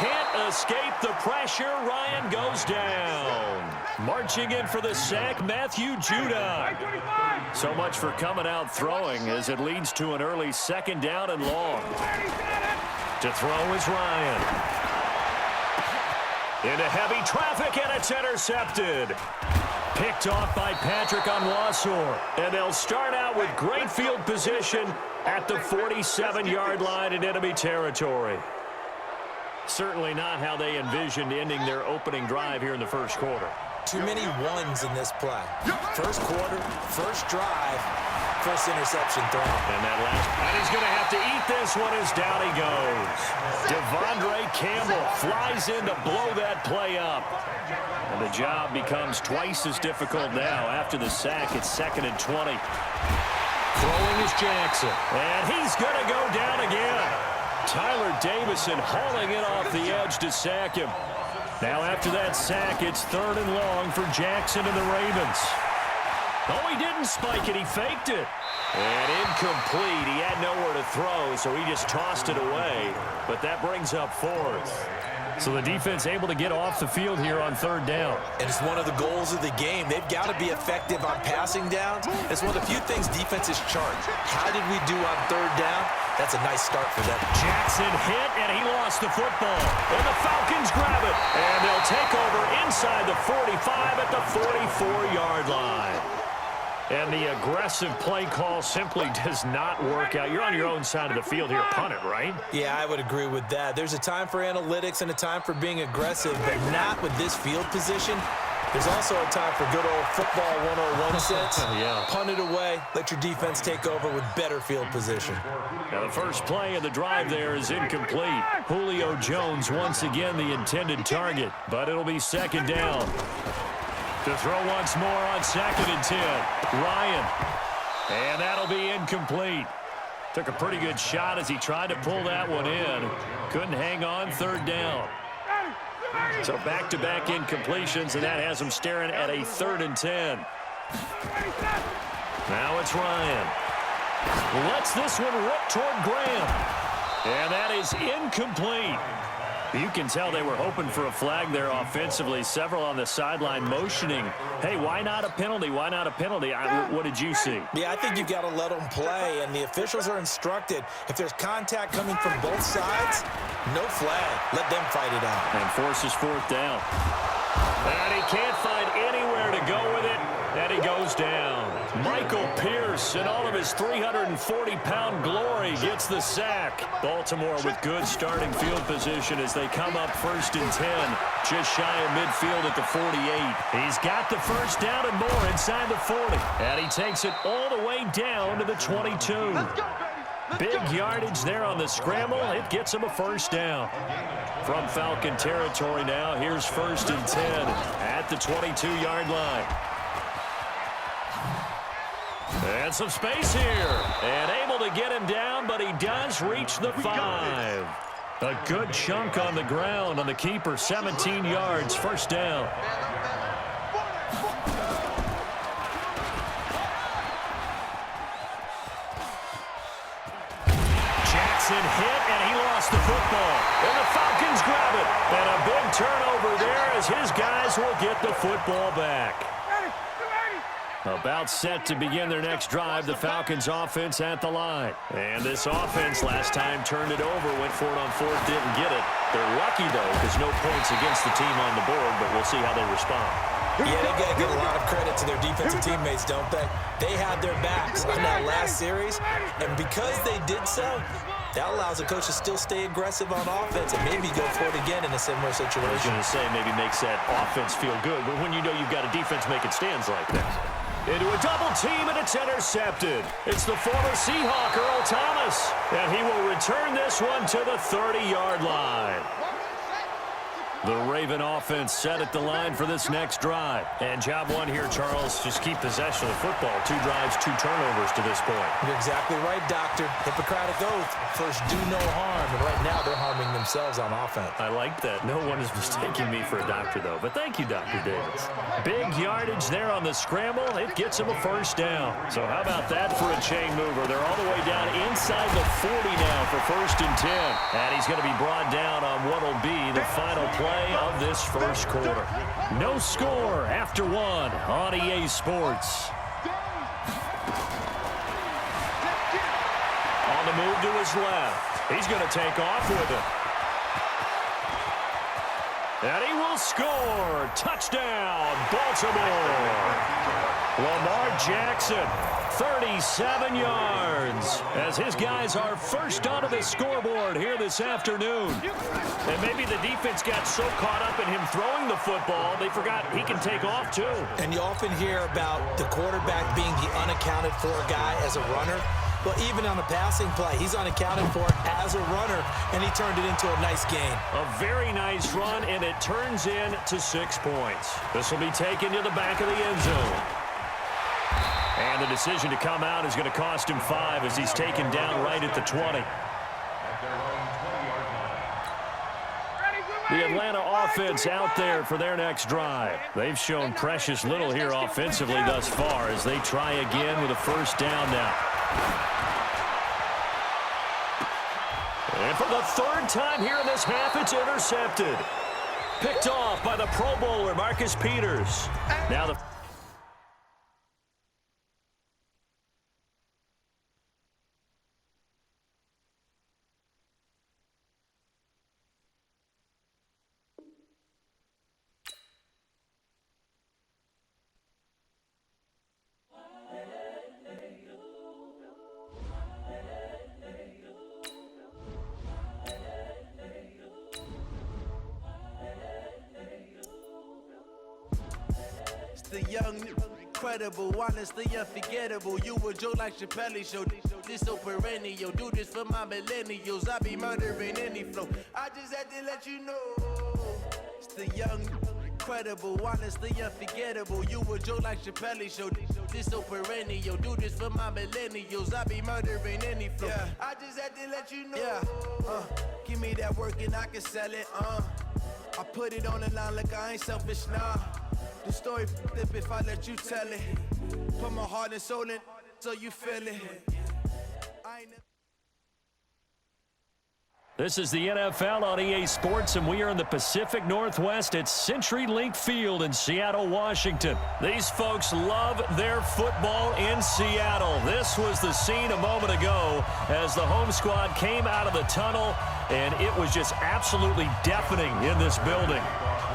can't escape the pressure. Ryan goes down. Marching in for the sack, Matthew Judon. So much for coming out throwing as it leads to an early second down and long. To throw is Ryan. Into heavy traffic, and it's intercepted. Picked off by Patrick Onwuasor. And they'll start out with great field position at the 47-yard line in enemy territory. Certainly not how they envisioned ending their opening drive here in the first quarter. Too many ones in this play. First quarter, first drive, first interception thrown. And he's going to have to eat this one as down he goes. Devondre Campbell flies in to blow that play up. And the job becomes twice as difficult now. After the sack, it's 2nd and 20. Throwing is Jackson. And he's going to go down again. Tyler Davison hauling it off the edge to sack him. Now after that sack, it's 3rd and long for Jackson and the Ravens. Oh, he didn't spike it. He faked it. And incomplete. He had nowhere to throw, so he just tossed it away. But that brings up 4th. So the defense able to get off the field here on 3rd down. And it's one of the goals of the game. They've got to be effective on passing downs. It's one of the few things defenses chart. How did we do on 3rd down? That's a nice start for them. Jackson hit, and he lost the football. And the Falcons grab it. And they'll take over inside the 45 at the 44-yard line. And the aggressive play call simply does not work out. You're on your own side of the field here. Punt it, right? Yeah, I would agree with that. There's a time for analytics and a time for being aggressive, but not with this field position. There's also a time for good old football 101 sense. Yeah. Punt it away. Let your defense take over with better field position. Now the first play of the drive there is incomplete. Julio Jones once again the intended target, but it'll be 2nd down. To throw once more on 2nd and 10. Ryan. And that'll be incomplete. Took a pretty good shot as he tried to pull that one in. Couldn't hang on, 3rd down. So back-to-back incompletions, and that has him staring at a 3rd and 10. Now it's Ryan. Lets this one rip toward Graham. And that is incomplete. You can tell they were hoping for a flag there offensively. Several on the sideline motioning. Hey, why not a penalty? Why not a penalty? What did you see? Yeah, I think you've got to let them play, and the officials are instructed. If there's contact coming from both sides, no flag. Let them fight it out. And forces 4th down. And he can't find anywhere to go with it, and he goes down. Michael Pierce, in all of his 340-pound glory, gets the sack. Baltimore with good starting field position as they come up 1st and 10, just shy of midfield at the 48. He's got the first down and more inside the 40. And he takes it all the way down to the 22. Big yardage there on the scramble. It gets him a 1st down. From Falcon territory now, here's 1st and 10 at the 22-yard line. And some space here. And able to get him down, but he does reach the 5. A good chunk on the ground on the keeper, 17 yards, 1st down. Jackson hit, and he lost the football. And the Falcons grab it. And a big turnover there as his guys will get the football back. About set to begin their next drive, the Falcons offense at the line. And this offense last time turned it over, went for it on 4th, didn't get it. They're lucky, though, because no points against the team on the board, but we'll see how they respond. Yeah, they got to give a lot of credit to their defensive teammates, don't they? They had their backs on that last series, and because they did so, that allows the coach to still stay aggressive on offense and maybe go for it again in a similar situation. I was going to say maybe makes that offense feel good, but when you know you've got a defense making stands like that. Into a double team, and it's intercepted. It's the former Seahawk, Earl Thomas, and he will return this one to the 30-yard line. The Raven offense set at the line for this next drive. And job one here, Charles, just keep possession of the football. 2 drives, 2 turnovers to this point. You're exactly right, Doctor. Hippocratic oath. First, do no harm. And right now, they're harming themselves on offense. I like that. No one is mistaking me for a doctor, though. But thank you, Dr. Davis. Big yardage there on the scramble. It gets him a first down. So how about that for a chain mover? They're all the way down inside the 40 now for 1st and 10. And he's going to be brought down on what will be the final play of this first quarter. No score after 1 on EA Sports. On the move to his left. He's going to take off with it. And he will score. Touchdown, Baltimore. Lamar Jackson, 37 yards, as his guys are first onto the scoreboard here this afternoon. And maybe the defense got so caught up in him throwing the football, they forgot he can take off too. And you often hear about the quarterback being the unaccounted for guy as a runner. Well, even on a passing play, he's unaccounted for as a runner, and he turned it into a nice gain. A very nice run, and it turns into 6 points. This will be taken to the back of the end zone. And the decision to come out is going to cost him 5 as he's taken down right at the 20. The Atlanta offense out there for their next drive. They've shown precious little here offensively thus far as they try again with a first down now. And for the 3rd time here in this half, it's intercepted. Picked off by the Pro Bowler, Marcus Peters. Now the... The young, incredible, honestly unforgettable. You a joke like Chappelle Show. This so perennial. Do this for my millennials. I be murdering any flow. I just had to let you know. It's the young, incredible, honestly unforgettable. You a joke like Chappelle Show. This so perennial. Do this for my millennials. I be murdering any flow. Yeah. I just had to let you know. Yeah. Give me that work and I can sell it. I put it on the line like I ain't selfish, nah. The story flip if I let you tell it. Put my heart and soul in so you feel it. This is the NFL on EA Sports, and we are in the Pacific Northwest at CenturyLink Field in Seattle, Washington. These folks love their football in Seattle. This was the scene a moment ago as the home squad came out of the tunnel, and it was just absolutely deafening in this building.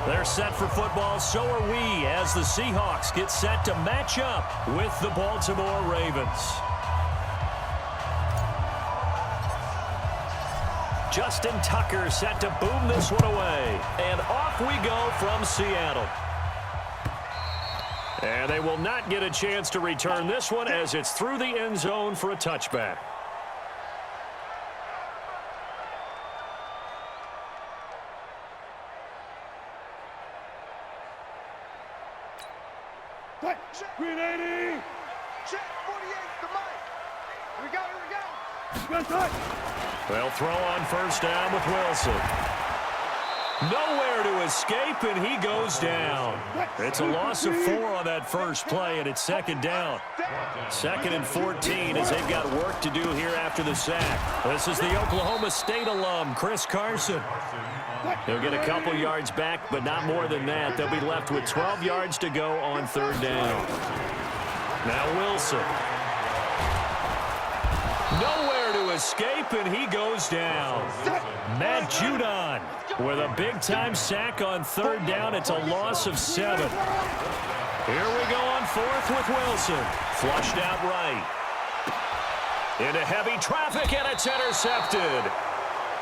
They're set for football, so are we, as the Seahawks get set to match up with the Baltimore Ravens. Justin Tucker set to boom this one away. And off we go from Seattle. And they will not get a chance to return this one as it's through the end zone for a touchback. Green 80. Check 48 the mic. Here we go. Good touch. They'll throw on first down with Wilson. Nowhere to escape, and he goes down. It's a loss of 4 on that first play, and it's 2nd down. 2nd and 14 as they've got work to do here after the sack. This is the Oklahoma State alum, Chris Carson. He'll get a couple yards back, but not more than that. They'll be left with 12 yards to go on 3rd down. Now Wilson. Nowhere to escape, and he goes down. Matt Judon with a big-time sack on 3rd down. It's a loss of 7. Here we go on 4th with Wilson. Flushed out right. Into heavy traffic, and it's intercepted.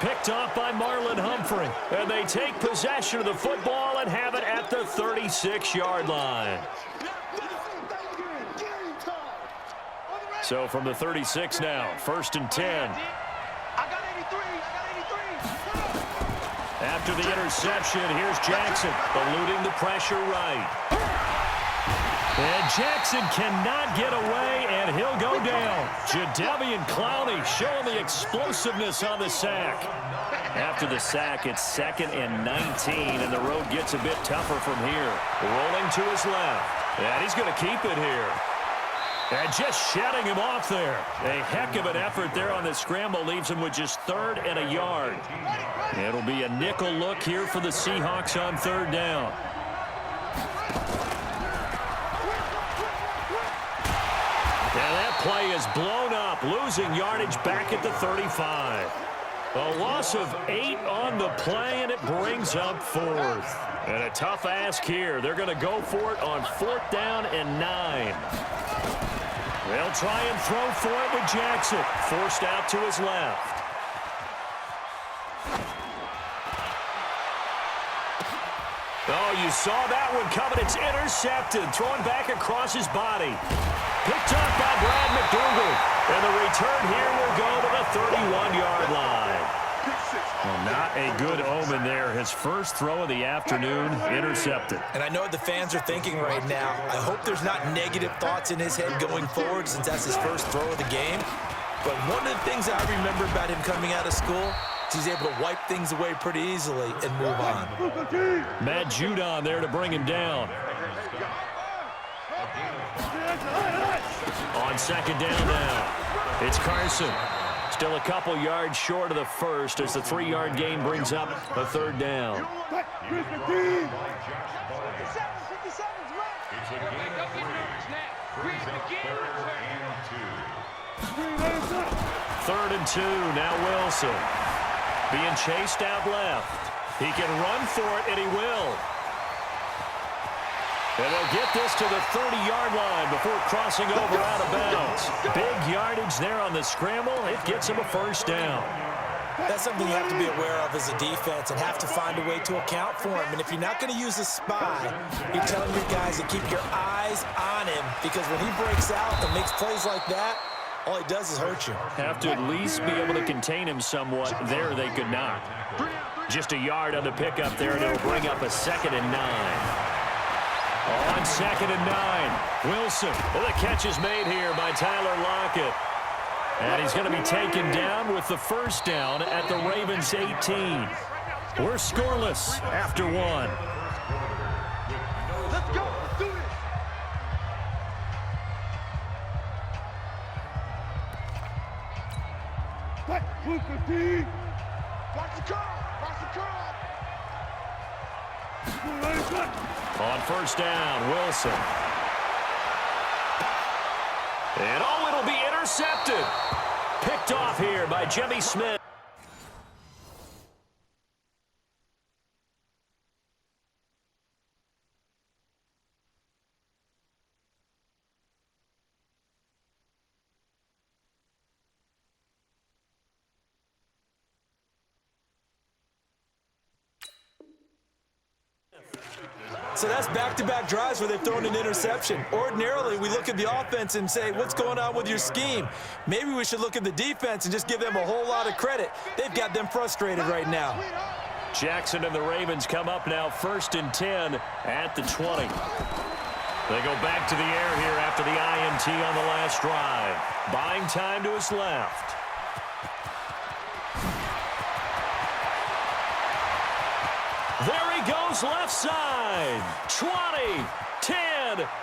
Picked off by Marlon Humphrey. And they take possession of the football and have it at the 36-yard line. So from the 36 now, 1st and 10. after the interception. Here's Jackson, eluding the pressure right. And Jackson cannot get away, and he'll go down. Jadeveon Clowney showing the explosiveness on the sack. After the sack, it's 2nd and 19, and the road gets a bit tougher from here. Rolling to his left, and he's going to keep it here. And just shutting him off there. A heck of an effort there on the scramble. Leaves him with just 3rd and a yard. It'll be a nickel look here for the Seahawks on 3rd down. And that play is blown up, losing yardage back at the 35. A loss of 8 on the play, and it brings up 4th. And a tough ask here. They're going to go for it on 4th down and 9. They'll try and throw for it with Jackson. Forced out to his left. Oh, you saw that one coming. It's intercepted. Thrown back across his body. Picked up by Brad McDougal. And the return here will go to the 31-yard line. Well, not a good omen there. His first throw of the afternoon, intercepted. And I know what the fans are thinking right now. I hope there's not negative thoughts in his head going forward since that's his first throw of the game. But one of the things I remember about him coming out of school is he's able to wipe things away pretty easily and move on. Matt Judon there to bring him down. On 2nd down now, it's Carson. Still a couple yards short of the first as the 3-yard gain brings up a 3rd down. 3rd and 2, now Wilson. Being chased out left. He can run for it, and he will. And they'll get this to the 30-yard line before crossing over out of bounds. Big yardage there on the scramble. It gets him a 1st down. That's something you have to be aware of as a defense and have to find a way to account for him. And if you're not going to use a spy, you're telling your guys to keep your eyes on him, because when he breaks out and makes plays like that, all he does is hurt you. Have to at least be able to contain him somewhat. There they could not. Just a yard on the pickup there, and it'll bring up a 2nd and 9. On 2nd and 9, Wilson. Well, the catch is made here by Tyler Lockett. And he's going to be taken down with the 1st down at the Ravens 18. We're scoreless after 1. Let's go. Let's do this. Watch the curl. Watch the curl. On 1st down, Wilson. And oh, it'll be intercepted. Picked off here by Jimmy Smith. So that's back-to-back drives where they've thrown an interception. Ordinarily, we look at the offense and say, what's going on with your scheme? Maybe we should look at the defense and just give them a whole lot of credit. They've got them frustrated right now. Jackson and the Ravens come up now 1st and 10 at the 20. They go back to the air here after the INT on the last drive. Buying time to his left. There he goes left side. 20, 10,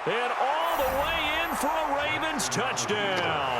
and all the way in for a Ravens touchdown.